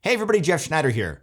Hey everybody, Jeff Schneider here.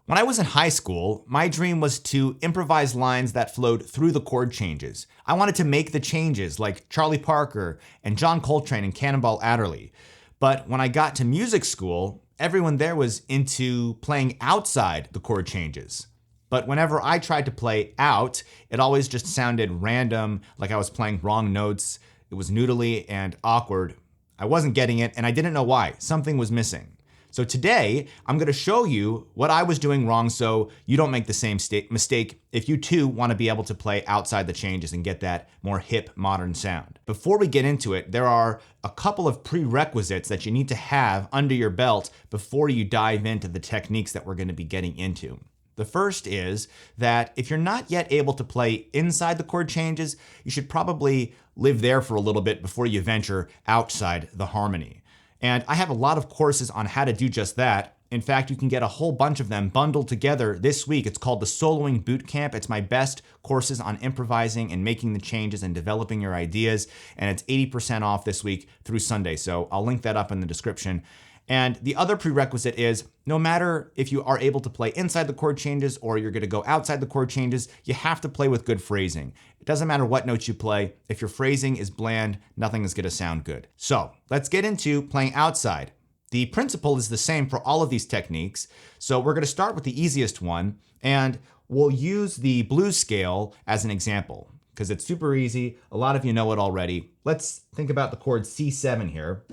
When I was in high school, my dream was to improvise lines that flowed through the chord changes. I wanted to make the changes like Charlie Parker and John Coltrane and Cannonball Adderley. But when I got to music school, everyone there was into playing outside the chord changes. But whenever I tried to play out, it always just sounded random, like I was playing wrong notes. It was noodly and awkward. I wasn't getting it, and I didn't know why. Something was missing. So today, I'm going to show you what I was doing wrong so you don't make the same mistake if you too want to be able to play outside the changes and get that more hip, modern sound. Before we get into it, there are a couple of prerequisites that you need to have under your belt before you dive into the techniques that we're going to be getting into. The first is that if you're not yet able to play inside the chord changes, you should probably live there for a little bit before you venture outside the harmony. And I have a lot of courses on how to do just that. In fact, you can get a whole bunch of them bundled together this week. It's called the Soloing Bootcamp. It's my best courses on improvising and making the changes and developing your ideas. And it's 80% off this week through Sunday. So I'll link that up in the description. And the other prerequisite is no matter if you are able to play inside the chord changes or you're going to go outside the chord changes, you have to play with good phrasing. It doesn't matter what notes you play. If your phrasing is bland, nothing is going to sound good. So let's get into playing outside. The principle is the same for all of these techniques. So we're going to start with the easiest one, and we'll use the blues scale as an example because it's super easy. A lot of you know it already. Let's think about the chord C7 here.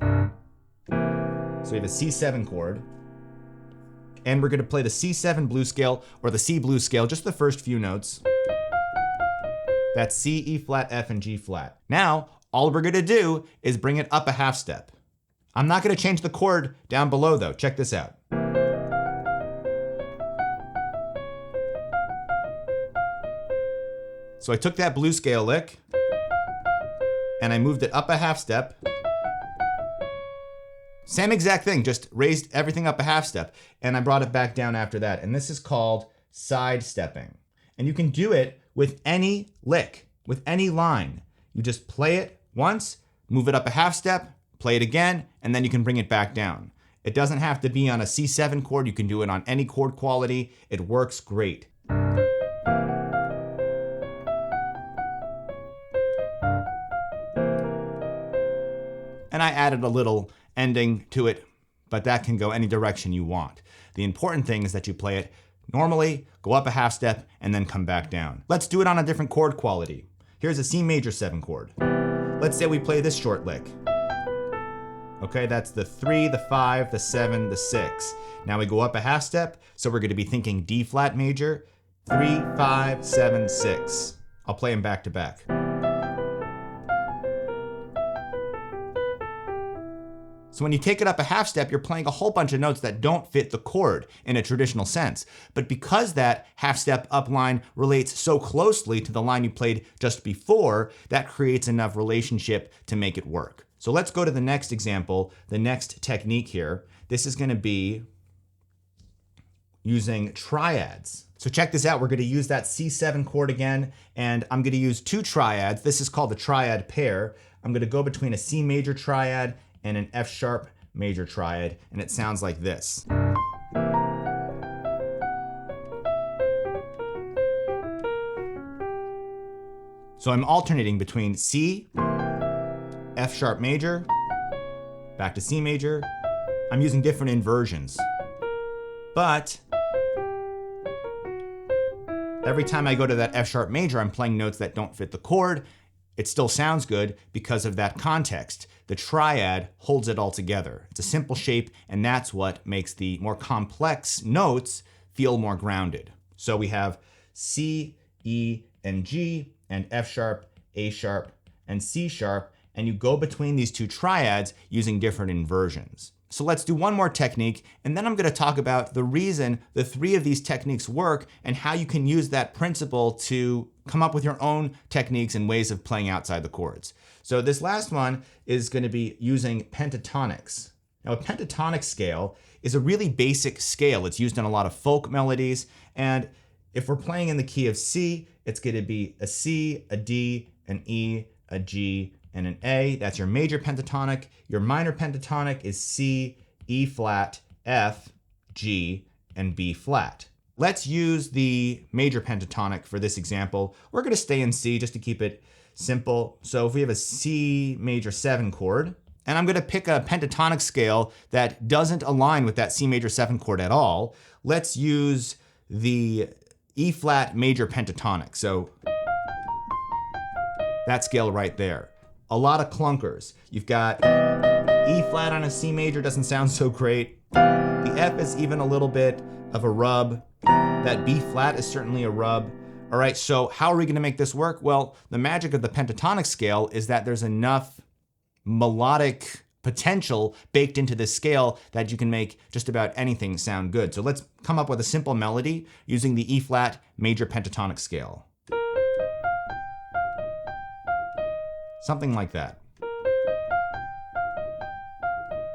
So we have a C7 chord, and we're going to play the C7 blues scale or the C blues scale, just the first few notes. That's C, E flat, F, and G flat. Now, all we're going to do is bring it up a half step. I'm not going to change the chord down below though. Check this out. So I took that blues scale lick and I moved it up a half step. Same exact thing, just raised everything up a half step, and I brought it back down after that. And this is called sidestepping. And you can do it with any lick, with any line. You just play it once, move it up a half step, play it again, and then you can bring it back down. It doesn't have to be on a C7 chord. You can do it on any chord quality. It works great. And I added a little ending to it, but that can go any direction you want. The important thing is that you play it normally, go up a half step, and then come back down. Let's do it on a different chord quality. Here's a C major 7 chord. Let's say we play this short lick. Okay, that's the 3, the 5, the 7, the 6. Now we go up a half step, so we're going to be thinking D flat major, 3, 5, 7, 6. I'll play them back to back. So when you take it up a half step, you're playing a whole bunch of notes that don't fit the chord in a traditional sense. But because that half step up line relates so closely to the line you played just before, that creates enough relationship to make it work. So let's go to the next example, the next technique here. This is going to be using triads. So check this out. We're going to use that C7 chord again, and I'm going to use 2 triads. This is called the triad pair. I'm going to go between a C major triad and an F sharp major triad, and it sounds like this. So I'm alternating between C, F sharp major, back to C major. I'm using different inversions. But every time I go to that F sharp major, I'm playing notes that don't fit the chord. It still sounds good because of that context. The triad holds it all together. It's a simple shape, and that's what makes the more complex notes feel more grounded. So we have C, E, and G, and F sharp, A sharp, and C sharp, and you go between these 2 triads using different inversions. So let's do one more technique, and then I'm going to talk about the reason the 3 of these techniques work and how you can use that principle to come up with your own techniques and ways of playing outside the chords. So this last one is going to be using pentatonics. Now a pentatonic scale is a really basic scale. It's used in a lot of folk melodies, and if we're playing in the key of C, it's going to be a C, a D, an E, a G, and an A. That's your major pentatonic. Your minor pentatonic is C, E flat, F, G, and B flat. Let's use the major pentatonic for this example. We're going to stay in C just to keep it simple. So if we have a C major 7 chord, and I'm going to pick a pentatonic scale that doesn't align with that C major 7 chord at all, let's use the E flat major pentatonic. So that scale right there. A lot of clunkers. You've got E flat on a C major, doesn't sound so great. The F is even a little bit of a rub. That B flat is certainly a rub. All right, so how are we going to make this work? Well, the magic of the pentatonic scale is that there's enough melodic potential baked into this scale that you can make just about anything sound good. So let's come up with a simple melody using the E flat major pentatonic scale. Something like that.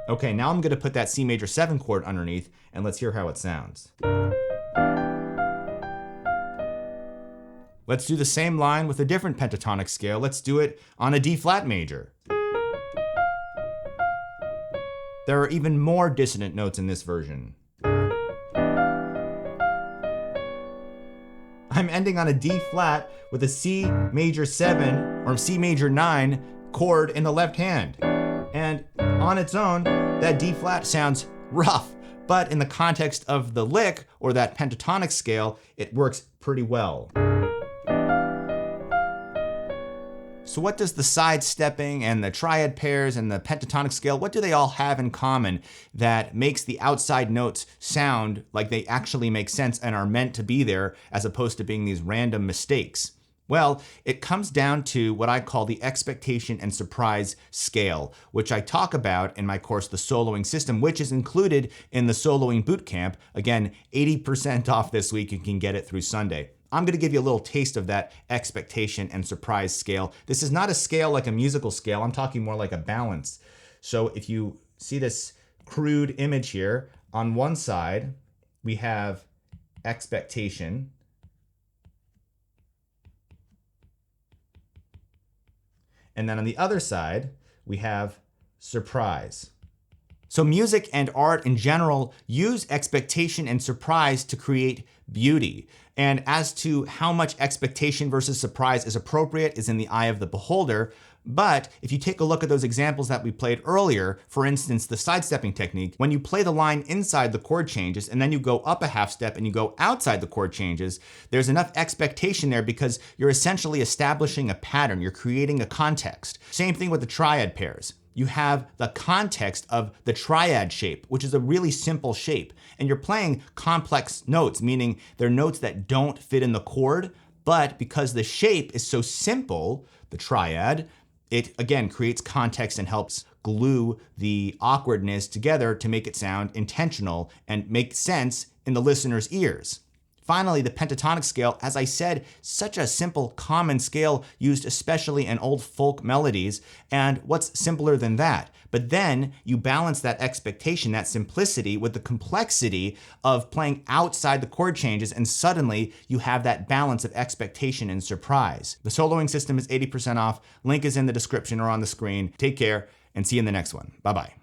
Okay, now I'm going to put that C major 7 chord underneath, and let's hear how it sounds. Let's do the same line with a different pentatonic scale. Let's do it on a D flat major. There are even more dissonant notes in this version. I'm ending on a D flat with a C major 7 or C major 9 chord in the left hand. And on its own, that D flat sounds rough, but in the context of the lick or that pentatonic scale, it works pretty well. So what does the sidestepping and the triad pairs and the pentatonic scale, what do they all have in common that makes the outside notes sound like they actually make sense and are meant to be there as opposed to being these random mistakes? Well, it comes down to what I call the expectation and surprise scale, which I talk about in my course, The Soloing System, which is included in the Soloing Bootcamp. Again, 80% off this week. You can get it through Sunday. I'm going to give you a little taste of that expectation and surprise scale. This is not a scale like a musical scale. I'm talking more like a balance. So if you see this crude image here, on one side, we have expectation. And then on the other side, we have surprise. So music and art in general use expectation and surprise to create beauty. And as to how much expectation versus surprise is appropriate is in the eye of the beholder. But if you take a look at those examples that we played earlier, for instance, the sidestepping technique, when you play the line inside the chord changes and then you go up a half step and you go outside the chord changes, there's enough expectation there because you're essentially establishing a pattern. You're creating a context. Same thing with the triad pairs. You have the context of the triad shape, which is a really simple shape. And you're playing complex notes, meaning they're notes that don't fit in the chord, but because the shape is so simple, the triad, it again creates context and helps glue the awkwardness together to make it sound intentional and make sense in the listener's ears. Finally, the pentatonic scale, as I said, such a simple, common scale used especially in old folk melodies. And what's simpler than that? But then you balance that expectation, that simplicity, with the complexity of playing outside the chord changes, and suddenly you have that balance of expectation and surprise. The Soloing System is 80% off. Link is in the description or on the screen. Take care and see you in the next one. Bye-bye.